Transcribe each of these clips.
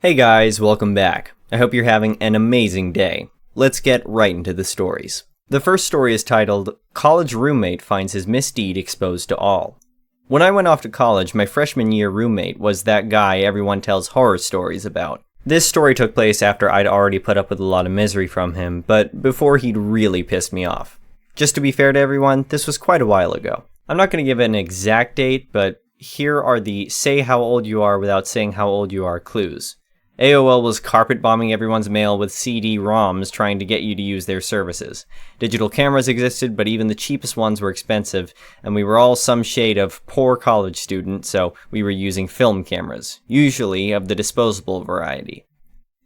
Hey guys, welcome back. I hope you're having an amazing day. Let's get right into the stories. The first story is titled, College Roommate Finds His Misdeed Exposed to All. When I went off to college, my freshman year roommate was that guy everyone tells horror stories about. This story took place after I'd already put up with a lot of misery from him, but before he'd really pissed me off. Just to be fair to everyone, this was quite a while ago. I'm not going to give an exact date, but here are the say how old you are without saying how old you are clues. AOL was carpet bombing everyone's mail with CD-ROMs trying to get you to use their services. Digital cameras existed, but even the cheapest ones were expensive, and we were all some shade of poor college student, so we were using film cameras, usually of the disposable variety.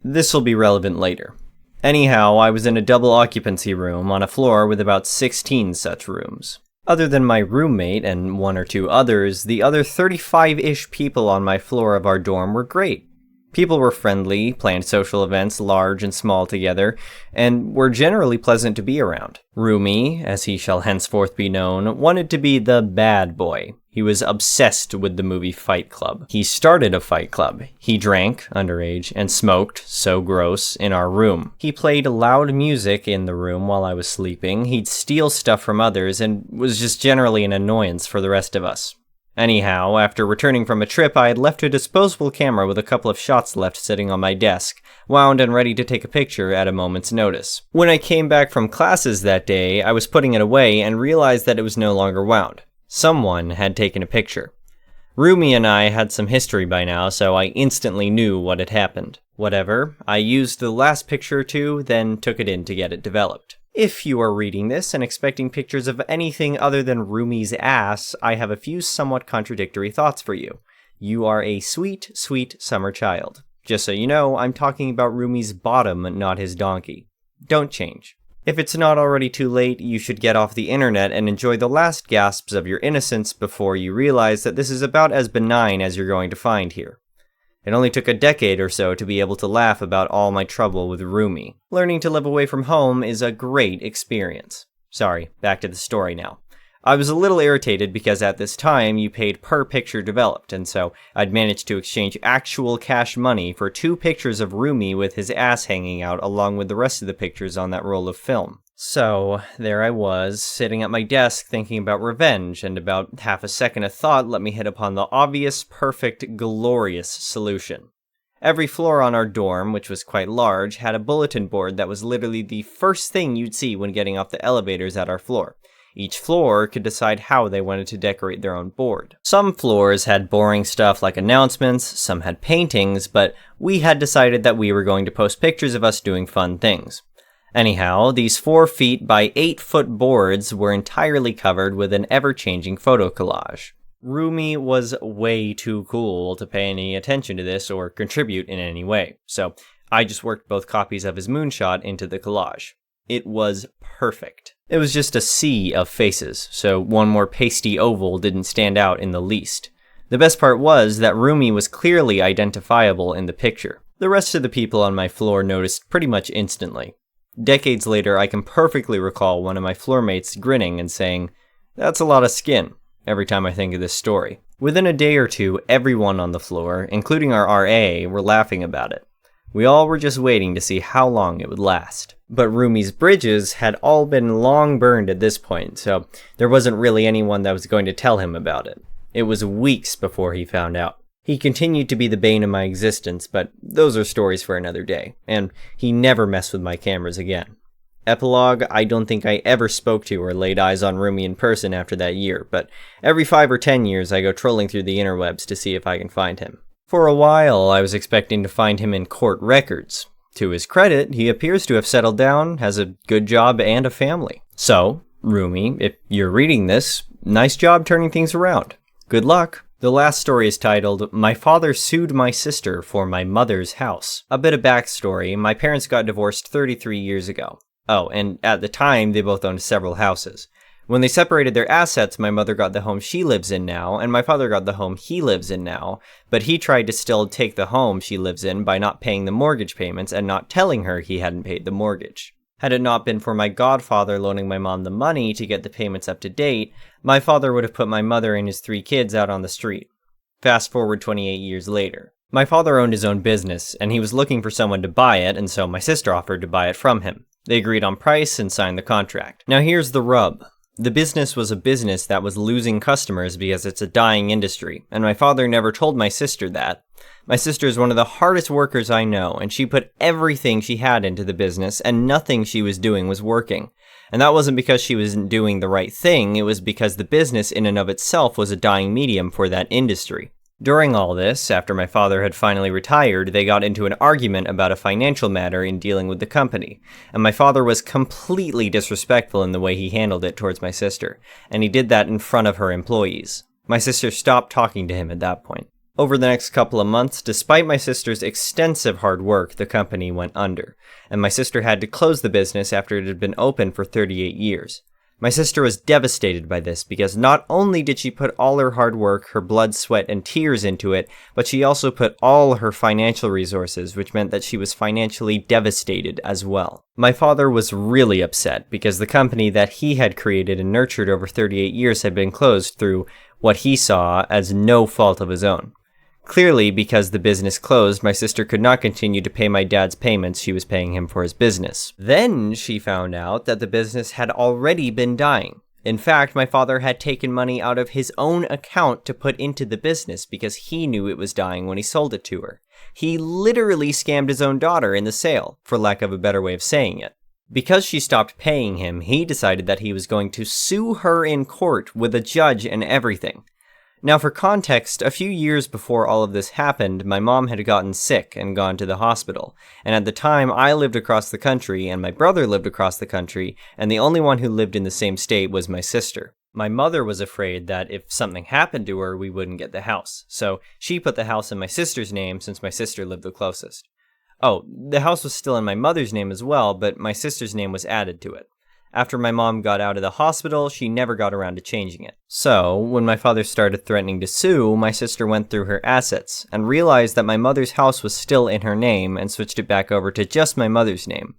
This will be relevant later. Anyhow, I was in a double occupancy room on a floor with about 16 such rooms. Other than my roommate and one or two others, the other 35-ish people on my floor of our dorm were great. People were friendly, planned social events large and small together, and were generally pleasant to be around. Roomie, as he shall henceforth be known, wanted to be the bad boy. He was obsessed with the movie Fight Club. He started a fight club. He drank, underage, and smoked, so gross, in our room. He played loud music in the room while I was sleeping. He'd steal stuff from others, and was just generally an annoyance for the rest of us. Anyhow, after returning from a trip, I had left a disposable camera with a couple of shots left sitting on my desk, wound and ready to take a picture at a moment's notice. When I came back from classes that day, I was putting it away and realized that it was no longer wound. Someone had taken a picture. Roomie and I had some history by now, so I instantly knew what had happened. Whatever, I used the last picture or two, then took it in to get it developed. If you are reading this and expecting pictures of anything other than Roomie's ass, I have a few somewhat contradictory thoughts for you. You are a sweet, sweet summer child. Just so you know, I'm talking about Roomie's bottom, not his donkey. Don't change. If it's not already too late, you should get off the internet and enjoy the last gasps of your innocence before you realize that this is about as benign as you're going to find here. It only took a decade or so to be able to laugh about all my trouble with Roomie. Learning to live away from home is a great experience. Sorry, back to the story now. I was a little irritated because at this time you paid per picture developed, and so I'd managed to exchange actual cash money for 2 pictures of Roomie with his ass hanging out along with the rest of the pictures on that roll of film. So, there I was, sitting at my desk thinking about revenge, and about half a second of thought let me hit upon the obvious, perfect, glorious solution. Every floor on our dorm, which was quite large, had a bulletin board that was literally the first thing you'd see when getting off the elevators at our floor. Each floor could decide how they wanted to decorate their own board. Some floors had boring stuff like announcements, some had paintings, but we had decided that we were going to post pictures of us doing fun things. Anyhow, these 4 feet by 8 foot boards were entirely covered with an ever-changing photo collage. Roomie was way too cool to pay any attention to this or contribute in any way, so I just worked both copies of his moonshot into the collage. It was perfect. It was just a sea of faces, so one more pasty oval didn't stand out in the least. The best part was that Roomie was clearly identifiable in the picture. The rest of the people on my floor noticed pretty much instantly. Decades later, I can perfectly recall one of my floor mates grinning and saying, "That's a lot of skin," every time I think of this story. Within a day or two, everyone on the floor, including our RA, were laughing about it. We all were just waiting to see how long it would last. But Roomie's bridges had all been long burned at this point, so there wasn't really anyone that was going to tell him about it. It was weeks before he found out. He continued to be the bane of my existence, but those are stories for another day, and he never messed with my cameras again. Epilogue, I don't think I ever spoke to or laid eyes on Roomie in person after that year, but every 5 or 10 years I go trolling through the interwebs to see if I can find him. For a while, I was expecting to find him in court records. To his credit, he appears to have settled down, has a good job, and a family. So, Roomie, if you're reading this, nice job turning things around. Good luck. The last story is titled, My Father Sued My Sister for My Mother's House. A bit of backstory, my parents got divorced 33 years ago. Oh, and at the time, they both owned several houses. When they separated their assets, my mother got the home she lives in now, and my father got the home he lives in now, but he tried to still take the home she lives in by not paying the mortgage payments and not telling her he hadn't paid the mortgage. Had it not been for my godfather loaning my mom the money to get the payments up to date, my father would have put my mother and his 3 kids out on the street. Fast forward 28 years later. My father owned his own business, and he was looking for someone to buy it, and so my sister offered to buy it from him. They agreed on price and signed the contract. Now here's the rub. The business was a business that was losing customers because it's a dying industry, and my father never told my sister that. My sister is one of the hardest workers I know, and she put everything she had into the business, and nothing she was doing was working. And that wasn't because she wasn't doing the right thing, it was because the business in and of itself was a dying medium for that industry. During all this, after my father had finally retired, they got into an argument about a financial matter in dealing with the company, and my father was completely disrespectful in the way he handled it towards my sister, and he did that in front of her employees. My sister stopped talking to him at that point. Over the next couple of months, despite my sister's extensive hard work, the company went under, and my sister had to close the business after it had been open for 38 years. My sister was devastated by this because not only did she put all her hard work, her blood, sweat, and tears into it, but she also put all her financial resources, which meant that she was financially devastated as well. My father was really upset because the company that he had created and nurtured over 38 years had been closed through what he saw as no fault of his own. Clearly, because the business closed, my sister could not continue to pay my dad's payments she was paying him for his business. Then she found out that the business had already been dying. In fact, my father had taken money out of his own account to put into the business because he knew it was dying when he sold it to her. He literally scammed his own daughter in the sale, for lack of a better way of saying it. Because she stopped paying him, he decided that he was going to sue her in court with a judge and everything. Now for context, a few years before all of this happened, my mom had gotten sick and gone to the hospital, and at the time I lived across the country and my brother lived across the country, and the only one who lived in the same state was my sister. My mother was afraid that if something happened to her, we wouldn't get the house, so she put the house in my sister's name since my sister lived the closest. Oh, the house was still in my mother's name as well, but my sister's name was added to it. After my mom got out of the hospital, she never got around to changing it. So, when my father started threatening to sue, my sister went through her assets and realized that my mother's house was still in her name and switched it back over to just my mother's name.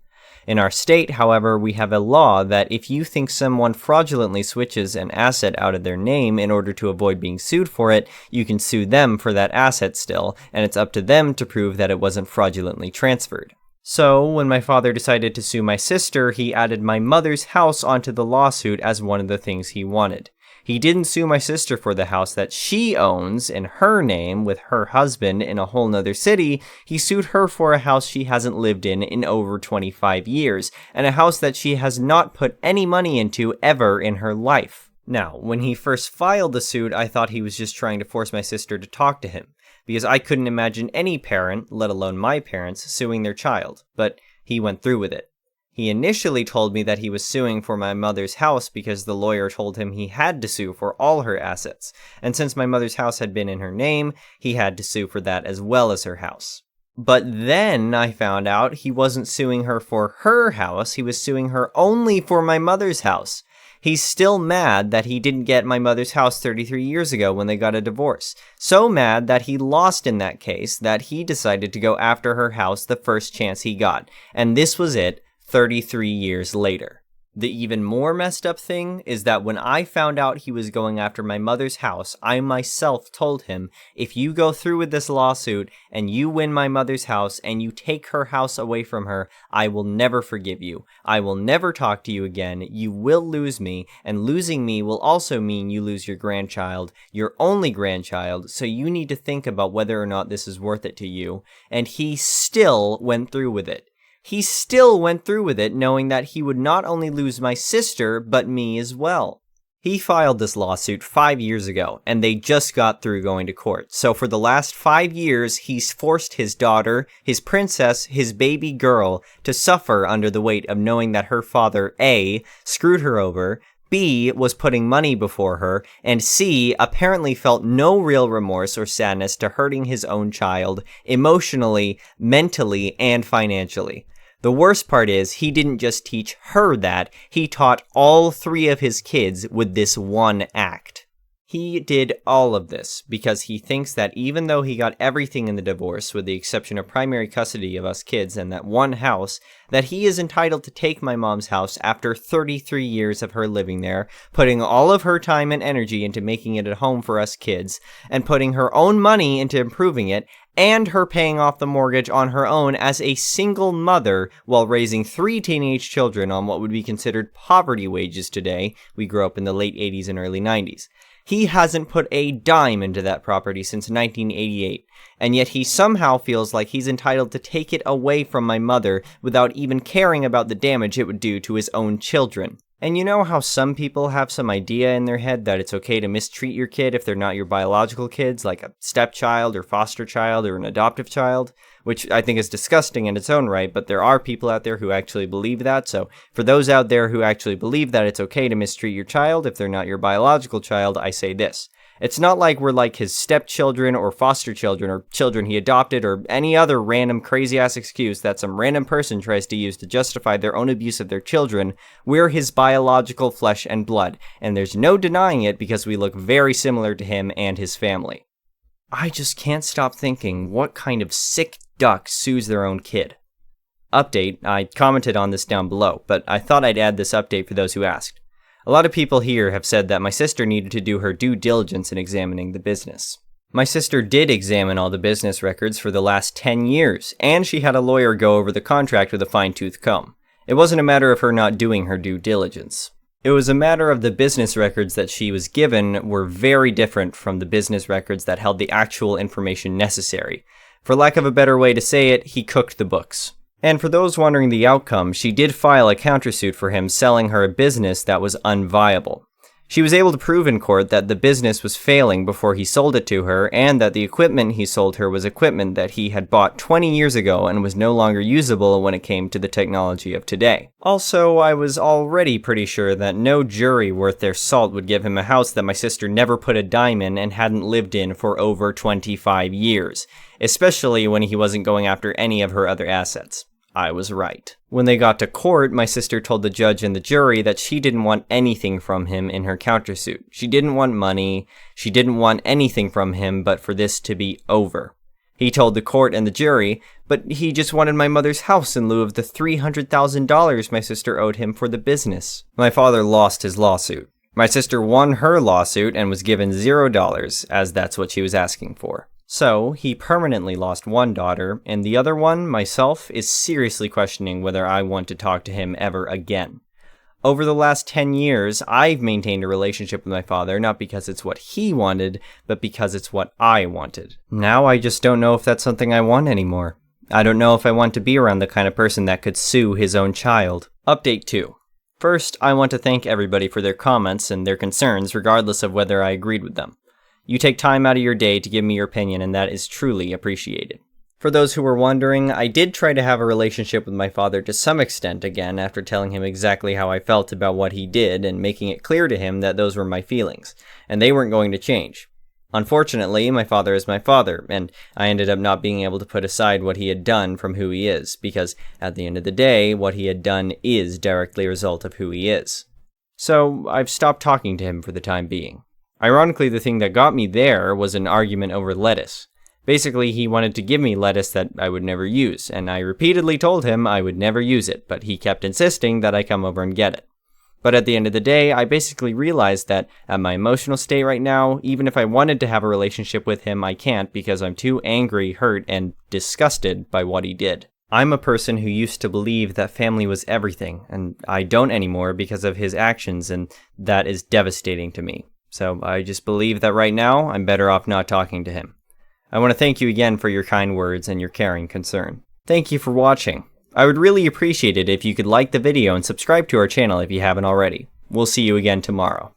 In our state, however, we have a law that if you think someone fraudulently switches an asset out of their name in order to avoid being sued for it, you can sue them for that asset still, and it's up to them to prove that it wasn't fraudulently transferred. So, when my father decided to sue my sister, he added my mother's house onto the lawsuit as one of the things he wanted. He didn't sue my sister for the house that she owns in her name with her husband in a whole nother city. He sued her for a house she hasn't lived in over 25 years, and a house that she has not put any money into ever in her life. Now, when he first filed the suit, I thought he was just trying to force my sister to talk to him, because I couldn't imagine any parent, let alone my parents, suing their child, but he went through with it. He initially told me that he was suing for my mother's house because the lawyer told him he had to sue for all her assets, and since my mother's house had been in her name, he had to sue for that as well as her house. But then I found out he wasn't suing her for her house, he was suing her only for my mother's house. He's still mad that he didn't get my mother's house 33 years ago when they got a divorce. So mad that he lost in that case that he decided to go after her house the first chance he got. And this was it 33 years later. The even more messed up thing is that when I found out he was going after my mother's house, I myself told him, if you go through with this lawsuit and you win my mother's house and you take her house away from her, I will never forgive you. I will never talk to you again. You will lose me, and losing me will also mean you lose your grandchild, your only grandchild, so you need to think about whether or not this is worth it to you. And he still went through with it. He still went through with it, knowing that he would not only lose my sister, but me as well. He filed this lawsuit 5 years ago, and they just got through going to court. So for the last 5 years, he's forced his daughter, his princess, his baby girl, to suffer under the weight of knowing that her father, A, screwed her over, B, was putting money before her, and C, apparently felt no real remorse or sadness to hurting his own child, emotionally, mentally, and financially. The worst part is, he didn't just teach her that, he taught all 3 of his kids with this one act. He did all of this because he thinks that even though he got everything in the divorce, with the exception of primary custody of us kids and that one house, that he is entitled to take my mom's house after 33 years of her living there, putting all of her time and energy into making it a home for us kids, and putting her own money into improving it, and her paying off the mortgage on her own as a single mother while raising 3 teenage children on what would be considered poverty wages today. We grew up in the late 80s and early 90s. He hasn't put a dime into that property since 1988, and yet he somehow feels like he's entitled to take it away from my mother without even caring about the damage it would do to his own children. And you know how some people have some idea in their head that it's okay to mistreat your kid if they're not your biological kids, like a stepchild or foster child or an adoptive child, which I think is disgusting in its own right, but there are people out there who actually believe that. So for those out there who actually believe that it's okay to mistreat your child if they're not your biological child, I say this. It's not like we're like his stepchildren or foster children or children he adopted or any other random crazy-ass excuse that some random person tries to use to justify their own abuse of their children. We're his biological flesh and blood, and there's no denying it because we look very similar to him and his family. I just can't stop thinking, what kind of sick duck sues their own kid? Update, I commented on this down below, but I thought I'd add this update for those who asked. A lot of people here have said that my sister needed to do her due diligence in examining the business. My sister did examine all the business records for the last 10 years, and she had a lawyer go over the contract with a fine-tooth comb. It wasn't a matter of her not doing her due diligence. It was a matter of the business records that she was given were very different from the business records that held the actual information necessary. For lack of a better way to say it, he cooked the books. And for those wondering the outcome, she did file a countersuit for him selling her a business that was unviable. She was able to prove in court that the business was failing before he sold it to her, and that the equipment he sold her was equipment that he had bought 20 years ago and was no longer usable when it came to the technology of today. Also, I was already pretty sure that no jury worth their salt would give him a house that my sister never put a dime in and hadn't lived in for over 25 years, especially when he wasn't going after any of her other assets. I was right. When they got to court, my sister told the judge and the jury that she didn't want anything from him in her countersuit. She didn't want money, she didn't want anything from him but for this to be over. He told the court and the jury, but he just wanted my mother's house in lieu of the $300,000 my sister owed him for the business. My father lost his lawsuit. My sister won her lawsuit and was given $0, as that's what she was asking for. So, he permanently lost one daughter, and the other one, myself, is seriously questioning whether I want to talk to him ever again. Over the last 10 years, I've maintained a relationship with my father, not because it's what he wanted, but because it's what I wanted. Now I just don't know if that's something I want anymore. I don't know if I want to be around the kind of person that could sue his own child. Update 2. First, I want to thank everybody for their comments and their concerns, regardless of whether I agreed with them. You take time out of your day to give me your opinion, and that is truly appreciated. For those who were wondering, I did try to have a relationship with my father to some extent again after telling him exactly how I felt about what he did and making it clear to him that those were my feelings, and they weren't going to change. Unfortunately, my father is my father, and I ended up not being able to put aside what he had done from who he is, because at the end of the day, what he had done is directly a result of who he is. So, I've stopped talking to him for the time being. Ironically, the thing that got me there was an argument over lettuce. Basically, he wanted to give me lettuce that I would never use, and I repeatedly told him I would never use it, but he kept insisting that I come over and get it. But at the end of the day, I basically realized that at my emotional state right now, even if I wanted to have a relationship with him, I can't because I'm too angry, hurt, and disgusted by what he did. I'm a person who used to believe that family was everything, and I don't anymore because of his actions, and that is devastating to me. So I just believe that right now, I'm better off not talking to him. I want to thank you again for your kind words and your caring concern. Thank you for watching. I would really appreciate it if you could like the video and subscribe to our channel if you haven't already. We'll see you again tomorrow.